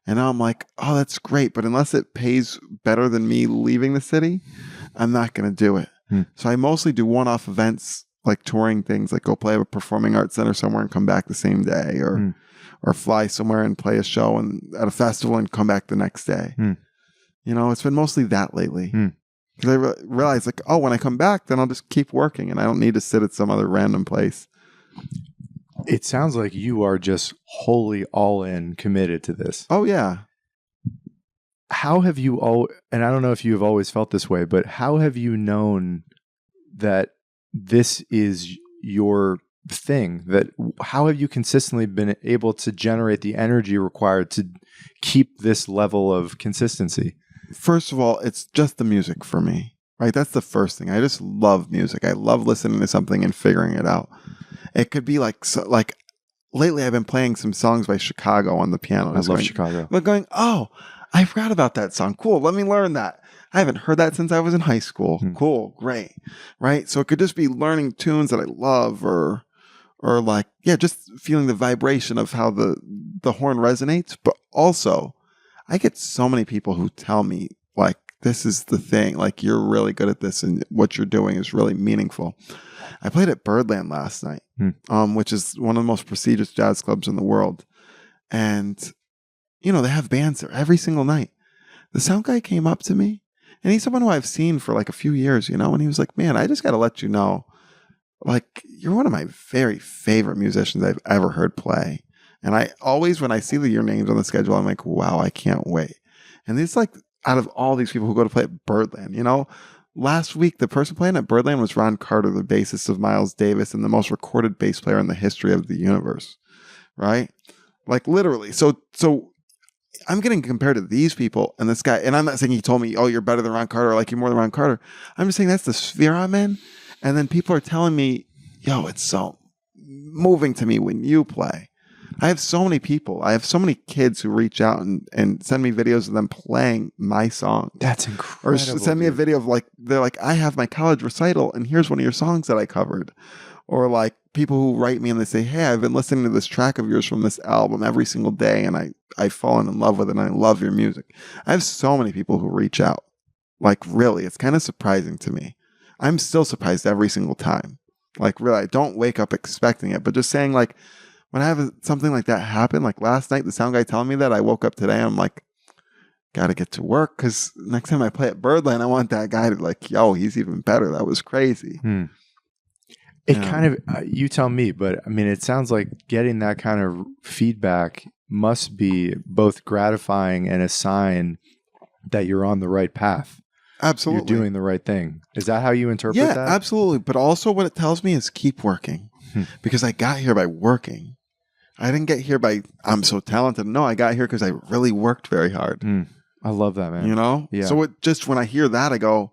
And now I'm like, oh, that's great. But unless it pays better than me leaving the city, I'm not going to do it. So I mostly do one-off events like touring things, like go play at a performing arts center somewhere and come back the same day, or fly somewhere and play a show at a festival and come back the next day. You know, it's been mostly that lately. Because I realized, like, oh, when I come back, then I'll just keep working and I don't need to sit at some other random place.
It sounds like you are just wholly all in committed to this.
Oh, yeah.
How have you and I don't know if you have always felt this way, but how have you known that this is your thing? How have you consistently been able to generate the energy required to keep this level of consistency?
First of all, it's just the music for me, right? That's the first thing. I just love music. I love listening to something and figuring it out. It could be like lately I've been playing some songs by Chicago on the piano.
I love Chicago.
But going, oh, I forgot about that song. Cool. Let me learn that. I haven't heard that since I was in high school. Cool. Great. Right. So it could just be learning tunes that I love or like, yeah, just feeling the vibration of how the horn resonates. But also I get so many people who tell me, like, this is the thing. Like, you're really good at this and what you're doing is really meaningful. I played at Birdland last night, which is one of the most prestigious jazz clubs in the world. And, you know, they have bands there every single night. The sound guy came up to me, and he's someone who I've seen for like a few years, you know, and he was like, man, I just got to let you know, like, you're one of my very favorite musicians I've ever heard play. And I always, when I see your names on the schedule, I'm like, wow, I can't wait. And it's like, out of all these people who go to play at Birdland, you know, last week, the person playing at Birdland was Ron Carter, the bassist of Miles Davis and the most recorded bass player in the history of the universe, right? Like, literally. So I'm getting compared to these people and this guy, and I'm not saying he told me, oh, you're better than Ron Carter, or like you're more than Ron Carter. I'm just saying that's the sphere I'm in. And then people are telling me, yo, it's so moving to me when you play. I have so many people. I have so many kids who reach out and send me videos of them playing my songs.
That's incredible.
Or send me a video of like, they're like, I have my college recital and here's one of your songs that I covered. Or like people who write me and they say, hey, I've been listening to this track of yours from this album every single day and I've fallen in love with it and I love your music. I have so many people who reach out. Like, really, it's kind of surprising to me. I'm still surprised every single time. Like, really, I don't wake up expecting it, but just saying, like, when I have something like that happen, like last night, the sound guy telling me that, I woke up today and I'm like, got to get to work because next time I play at Birdland, I want that guy to like, yo, he's even better. That was crazy.
It kind of, you tell me, but I mean, it sounds like getting that kind of feedback must be both gratifying and a sign that you're on the right path.
Absolutely.
You're doing the right thing. Is that how you interpret that?
Yeah, absolutely. But also what it tells me is keep working because I got here by working. I didn't get here by, I'm so talented. No, I got here because I really worked very hard.
I love that, man.
You know?
Yeah.
So when I hear that, I go,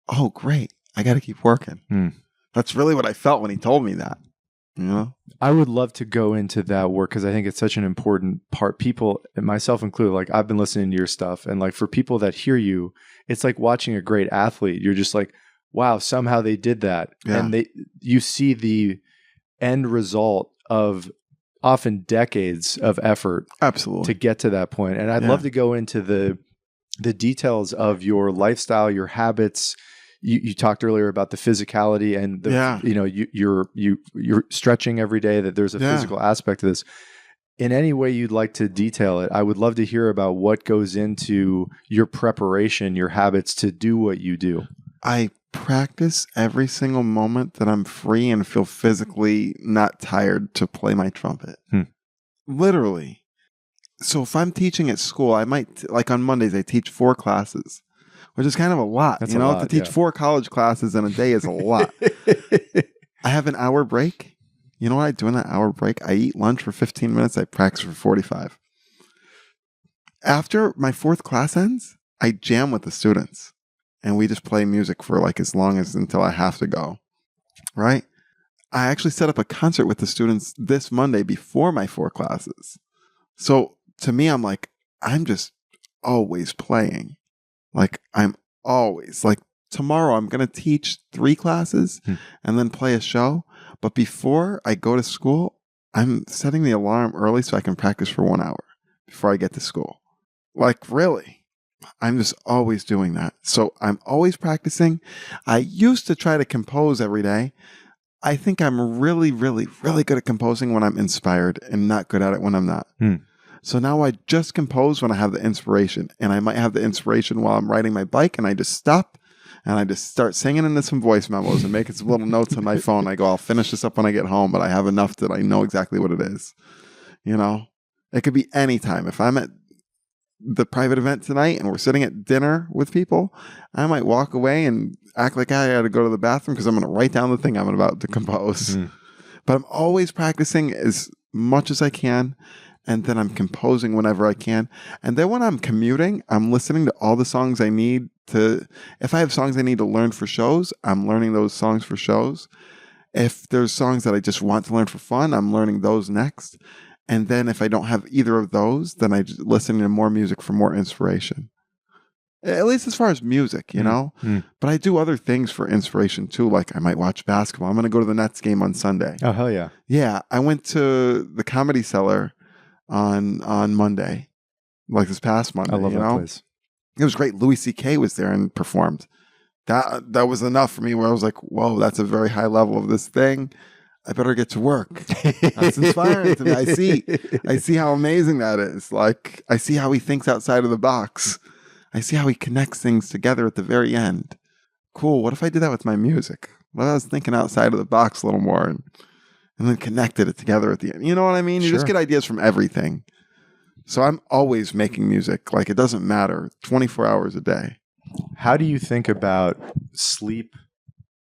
oh, great. I got to keep working. That's really what I felt when he told me that. You know?
I would love to go into that work because I think it's such an important part. People, and myself included, like I've been listening to your stuff. And like for people that hear you, it's like watching a great athlete. You're just like, wow, somehow they did that. Yeah. And you see the end result of often decades of effort
absolutely
to get to that point. And I'd love to go into the details of your lifestyle, your habits. You talked earlier about the physicality and you're stretching every day, that there's a physical aspect to this. In any way you'd like to detail it, I would love to hear about what goes into your preparation, your habits to do what you do.
I practice every single moment that I'm free and feel physically not tired to play my trumpet. Literally. So if I'm teaching at school, I might, like on Mondays, I teach 4 classes, which is kind of a lot.
That's
you know,
a lot,
to teach 4 college classes in a day is a lot. I have an hour break. You know what I do in that hour break? I eat lunch for 15 minutes. I practice for 45. After my 4th class ends, I jam with the students. And we just play music for like as long as until I have to go, right? I actually set up a concert with the students this Monday before my 4 classes. So to me, I'm like, I'm just always playing. Like I'm always like tomorrow I'm going to teach 3 classes and then play a show. But before I go to school, I'm setting the alarm early so I can practice for 1 hour before I get to school. Like really. I'm just always doing that. So I'm always practicing. I used to try to compose every day. I think I'm really, really, really good at composing when I'm inspired and not good at it when I'm not. So now I just compose when I have the inspiration, and I might have the inspiration while I'm riding my bike, and I just stop and I just start singing into some voice memos and making some little notes on my phone. I go, I'll finish this up when I get home, but I have enough that I know exactly what it is. You know, it could be any time. If I'm at the private event tonight and we're sitting at dinner with people, I might walk away and act like I had to go to the bathroom because I'm going to write down the thing I'm about to compose. But I'm always practicing as much as I can, and then I'm composing whenever I can. And then when I'm commuting, I'm listening to all the songs I need to, if I have songs I need to learn for shows, I'm learning those songs for shows. If there's songs that I just want to learn for fun, I'm learning those next. And then if I don't have either of those, then I just listen to more music for more inspiration. At least as far as music, you know? But I do other things for inspiration too. Like I might watch basketball. I'm going to go to the Nets game on Sunday.
Oh, hell yeah.
Yeah. I went to the Comedy Cellar on Monday, like this past Monday.
I love that place.
It was great. Louis C.K. was there and performed. That was enough for me where I was like, whoa, that's a very high level of this thing. I better get to work. That's inspiring to me. I see how amazing that is. Like, I see how he thinks outside of the box. I see how he connects things together at the very end. Cool. What if I did that with my music? What if I was thinking outside of the box a little more and then connected it together at the end? You know what I mean? You just get ideas from everything. So I'm always making music. Like, it doesn't matter. 24 hours a day.
How do you think about sleep,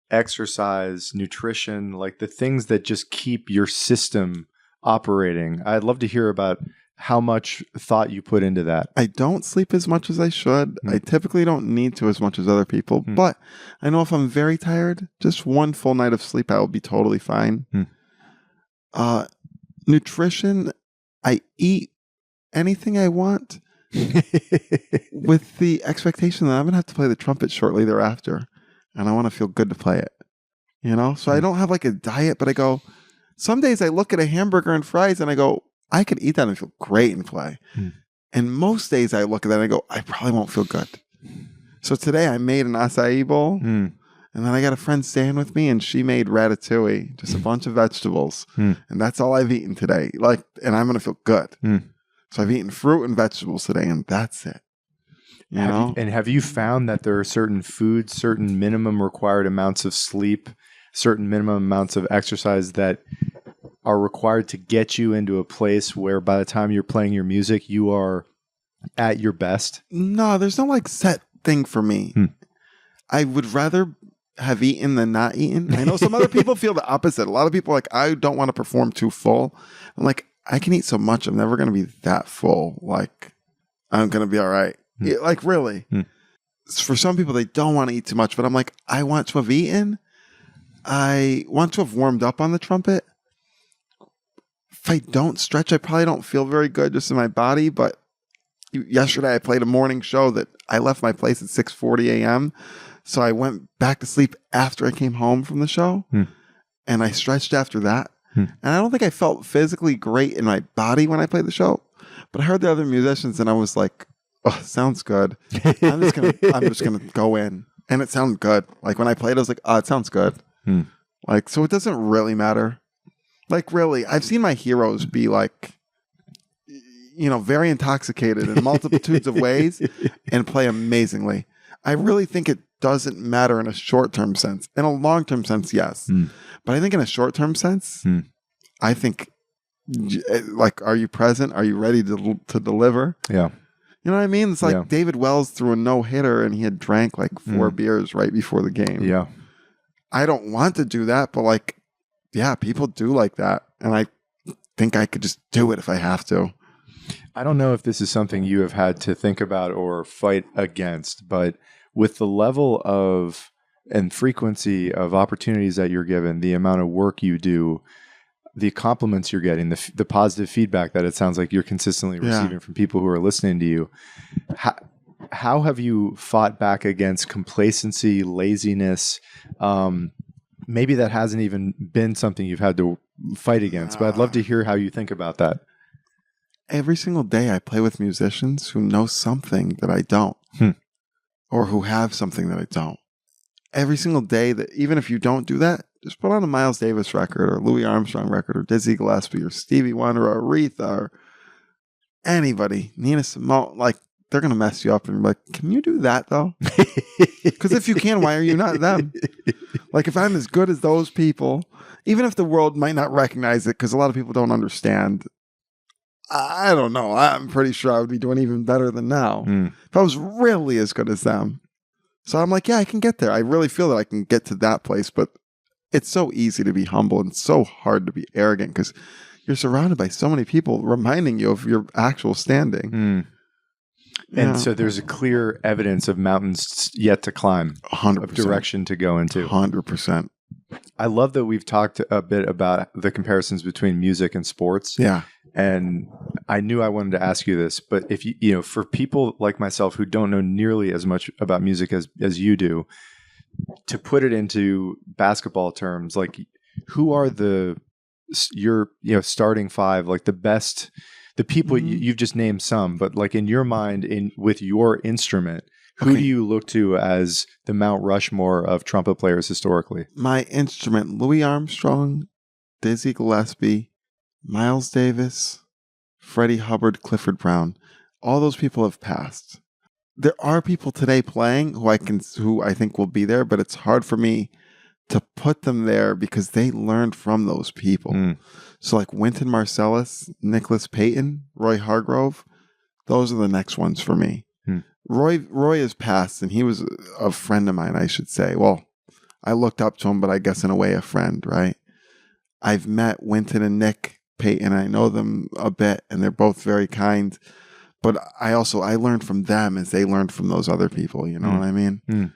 exercise, nutrition, like the things that just keep your system operating? I'd love to hear about how much thought you put into that.
I don't sleep as much as I should. I typically don't need to as much as other people, but I know if I'm very tired, just one full night of sleep, I will be totally fine. Nutrition, I eat anything I want with the expectation that I'm going to have to play the trumpet shortly thereafter, and I want to feel good to play it. You know? So I don't have like a diet, but I go, some days I look at a hamburger and fries and I go, I could eat that and feel great and play. And most days I look at that and I go, I probably won't feel good. So today I made an acai bowl, and then I got a friend staying with me and she made ratatouille, just a bunch of vegetables. And that's all I've eaten today. Like, and I'm going to feel good. So I've eaten fruit and vegetables today, and that's it. You know?
Have you found that there are certain foods, certain minimum required amounts of sleep, certain minimum amounts of exercise that are required to get you into a place where by the time you're playing your music, you are at your best?
No, there's no like set thing for me. I would rather have eaten than not eaten. I know some other people feel the opposite. A lot of people are like, I don't want to perform too full. I'm like, I can eat so much. I'm never going to be that full. Like, I'm going to be all right. Yeah, like, really. For some people, they don't want to eat too much. But I'm like, I want to have eaten. I want to have warmed up on the trumpet. If I don't stretch, I probably don't feel very good just in my body. But yesterday, I played a morning show that I left my place at 6:40 a.m. So I went back to sleep after I came home from the show. And I stretched after that. And I don't think I felt physically great in my body when I played the show. But I heard the other musicians and I was like, oh, sounds good. I'm just gonna go in. And it sounded good. Like when I played, I was like, oh, it sounds good. Like, so it doesn't really matter. Like, really, I've seen my heroes be like, you know, very intoxicated in multitudes of ways and play amazingly. I really think it doesn't matter in a short-term sense. In a long-term sense, yes. But I think in a short-term sense, I think, like, are you present? Are you ready to deliver?
Yeah.
You know what I mean? It's like David Wells threw a no-hitter and he had drank like 4 beers right before the game.
Yeah.
I don't want to do that, but like, yeah, people do like that. And I think I could just do it if I have to.
I don't know if this is something you have had to think about or fight against, but with the level of and frequency of opportunities that you're given, the amount of work you do, the compliments you're getting, the positive feedback that it sounds like you're consistently receiving from people who are listening to you, how have you fought back against complacency, laziness? Maybe that hasn't even been something you've had to fight against, but I'd love to hear how you think about that.
Every single day I play with musicians who know something that I don't, or who have something that I don't. Every single day, that even if you don't do that, just put on a Miles Davis record or Louis Armstrong record or Dizzy Gillespie or Stevie Wonder or Aretha or anybody, Nina Simone, like, they're going to mess you up and be like, can you do that though? Because if you can, why are you not them? Like, if I'm as good as those people, even if the world might not recognize it, because a lot of people don't understand, I don't know. I'm pretty sure I would be doing even better than now if I was really as good as them. So I'm like, yeah, I can get there. I really feel that I can get to that place, but it's so easy to be humble and so hard to be arrogant because you're surrounded by so many people reminding you of your actual standing.
And so there's a clear evidence of mountains yet to climb,
100%.
Of direction to go into.
100%.
I love that we've talked a bit about the comparisons between music and sports.
Yeah.
And I knew I wanted to ask you this, but if you know, for people like myself who don't know nearly as much about music as you do, to put it into basketball terms, like who are your starting five, like the best, the people you've just named some, but like in your mind, with your instrument, who do you look to as the Mount Rushmore of trumpet players historically?
My instrument, Louis Armstrong, Dizzy Gillespie, Miles Davis, Freddie Hubbard, Clifford Brown. All those people have passed. There are people today playing who I think will be there, but it's hard for me to put them there because they learned from those people. So like Wynton Marsalis, Nicholas Payton, Roy Hargrove, those are the next ones for me. Roy has passed, and he was a friend of mine, I should say. Well, I looked up to him, but I guess in a way a friend, right? I've met Wynton and Nick Payton. I know them a bit, and they're both very kind. But I learned from them as they learned from those other people. You know what I mean?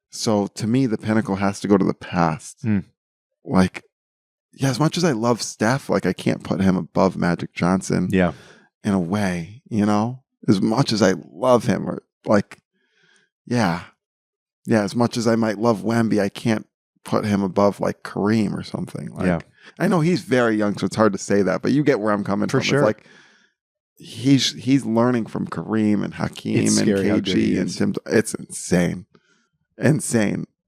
So to me, the pinnacle has to go to the past. Like, yeah, as much as I love Steph, like I can't put him above Magic Johnson.
Yeah,
in a way, you know, as much as I love him, or like, yeah, as much as I might love Wemby, I can't put him above like Kareem or something. Like, I know he's very young, so it's hard to say that, but you get where I'm coming from.
Sure.
It's like he's learning from Kareem and Hakeem and KG and Tim. It's insane.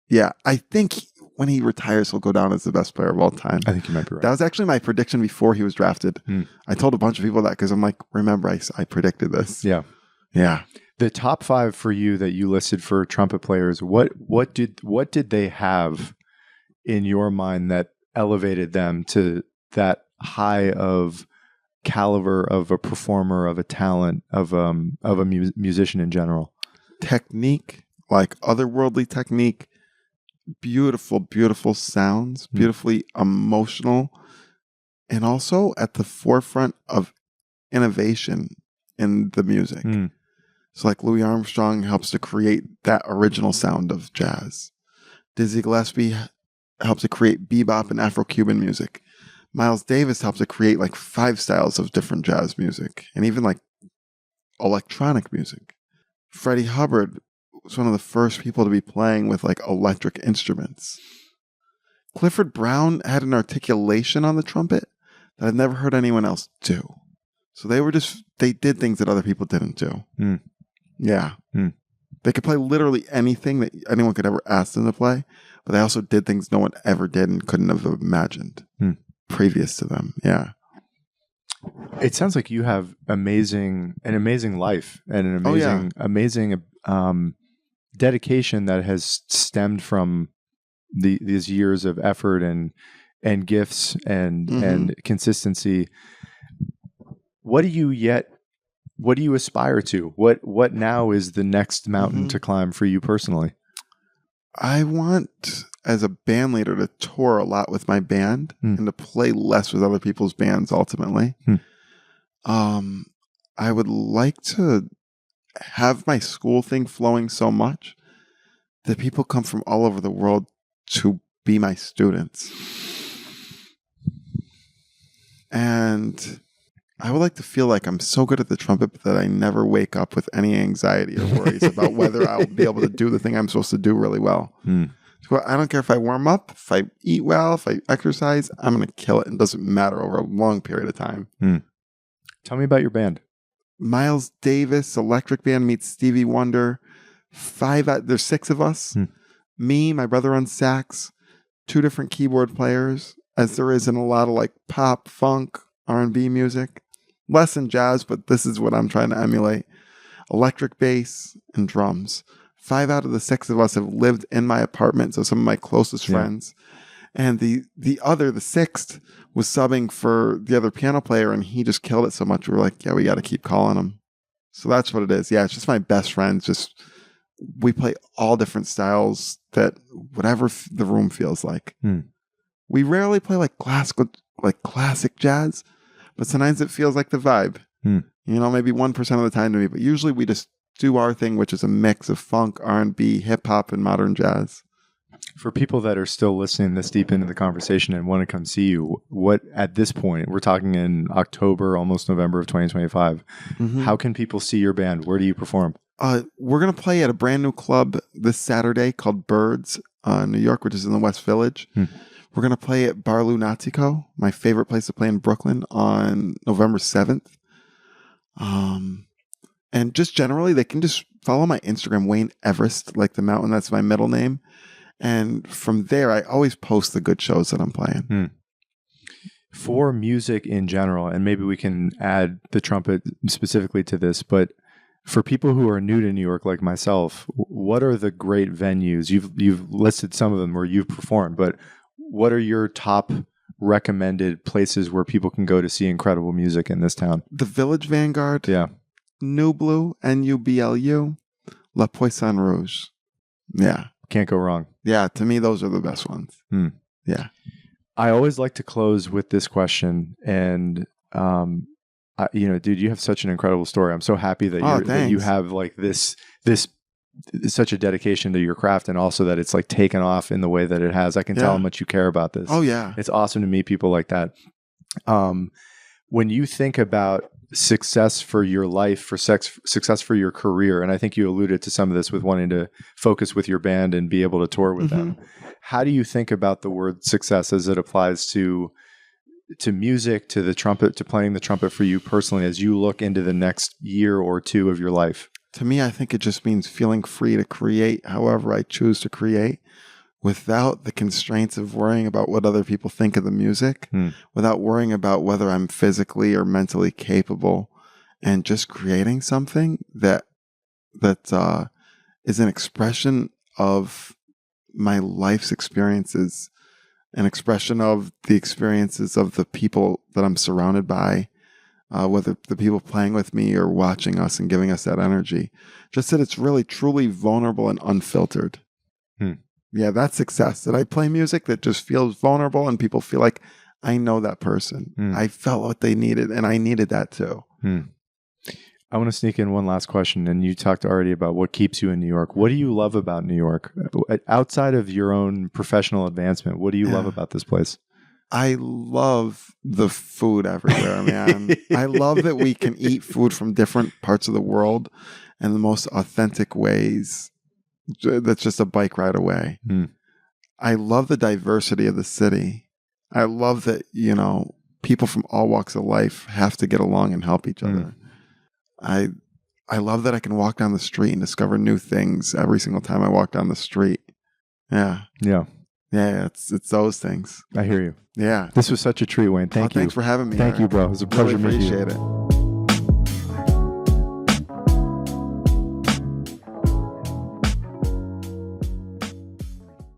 Yeah, I think when he retires, he'll go down as the best player of all time.
I think you might be right.
That was actually my prediction before he was drafted. I told a bunch of people that because I'm like, remember, I predicted this.
Yeah. The top five for you that you listed for trumpet players, what did they have in your mind that elevated them to that high of caliber of a performer, of a talent, of a musician in general?
Technique, like otherworldly technique, beautiful, beautiful sounds, beautifully emotional, and also at the forefront of innovation in the music. So like Louis Armstrong helps to create that original sound of jazz. Dizzy Gillespie helps to create bebop and Afro-Cuban music. Miles Davis helps to create like 5 styles of different jazz music and even like electronic music. Freddie Hubbard was one of the first people to be playing with like electric instruments. Clifford Brown had an articulation on the trumpet that I've never heard anyone else do. So they did things that other people didn't do. Yeah. They could play literally anything that anyone could ever ask them to play, but they also did things no one ever did and couldn't have imagined previous to them. Yeah.
It sounds like you have an amazing life and an amazing dedication that has stemmed from these years of effort and gifts and consistency. What do you aspire to? What now is the next mountain to climb for you personally?
I want, as a band leader, to tour a lot with my band and to play less with other people's bands ultimately. I would like to have my school thing flowing so much that people come from all over the world to be my students. And I would like to feel like I'm so good at the trumpet that I never wake up with any anxiety or worries about whether I'll be able to do the thing I'm supposed to do really well. So I don't care if I warm up, if I eat well, if I exercise, I'm going to kill it. It doesn't matter over a long period of time.
Tell me about your band.
Miles Davis, electric band, meets Stevie Wonder. There's 6 of us. Me, my brother on sax, 2 different keyboard players, as there is in a lot of like pop, funk, R&B music. Less in jazz, but this is what I'm trying to emulate. Electric bass and drums. 5 out of the 6 of us have lived in my apartment, so some of my closest friends. And the 6th, was subbing for the other piano player, and he just killed it so much. We were like, yeah, we got to keep calling him. So that's what it is. Yeah, it's just my best friends. Just we play all different styles that whatever the room feels like. We rarely play like classic jazz, but sometimes it feels like the vibe. You know, maybe 1% of the time to me, but usually we just do our thing, which is a mix of funk, R&B, hip hop, and modern jazz.
For people that are still listening this deep into the conversation and want to come see you, what at this point, we're talking in October, almost November of 2025, how can people see your band? Where do you perform?
We're going to play at a brand new club this Saturday called Birds, New York, which is in the West Village. We're going to play at Bar Lunatico, my favorite place to play in Brooklyn, on November 7th. And just generally, they can just follow my Instagram, Wayne Everest, like the mountain. That's my middle name. And from there, I always post the good shows that I'm playing.
For music in general, and maybe we can add the trumpet specifically to this, but for people who are new to New York like myself, what are the great venues? You've listed some of them where you've performed, but what are your top recommended places where people can go to see incredible music in this town?
The Village Vanguard. Yeah. Nublu, Nublu, La Poisson Rouge. Yeah.
Can't go wrong.
Yeah, to me, those are the best ones. Yeah.
I always like to close with this question. And, dude, you have such an incredible story. I'm so happy that, that you have like this such a dedication to your craft, and also that it's like taken off in the way that it has. I can tell how much you care about this.
Oh, yeah.
It's awesome to meet people like that. When you think about success for your life, for success for your career, and I think you alluded to some of this with wanting to focus with your band and be able to tour with them. How do you think about the word success as it applies to music, to the trumpet, to playing the trumpet for you personally as you look into the next year or two of your life?
To me, I think it just means feeling free to create however I choose to create, without the constraints of worrying about what other people think of the music, without worrying about whether I'm physically or mentally capable, and just creating something that is an expression of my life's experiences, an expression of the experiences of the people that I'm surrounded by, whether the people playing with me or watching us and giving us that energy. Just that it's really, truly vulnerable and unfiltered. Yeah, that's success. That I play music that just feels vulnerable and people feel like I know that person. I felt what they needed, and I needed that too.
I want to sneak in one last question. And you talked already about what keeps you in New York. What do you love about New York? Outside of your own professional advancement, what do you love about this place?
I love the food everywhere, man. I love that we can eat food from different parts of the world in the most authentic ways. That's just a bike ride away. I love the diversity of the city. I love that, people from all walks of life have to get along and help each other. I love that I can walk down the street and discover new things every single time I walk down the street. Yeah. It's those things.
I hear you.
Yeah.
This was such a treat, Wayne. Thank you.
Thanks for having me.
Thank you, bro. It was a pleasure meeting you.
Appreciate it.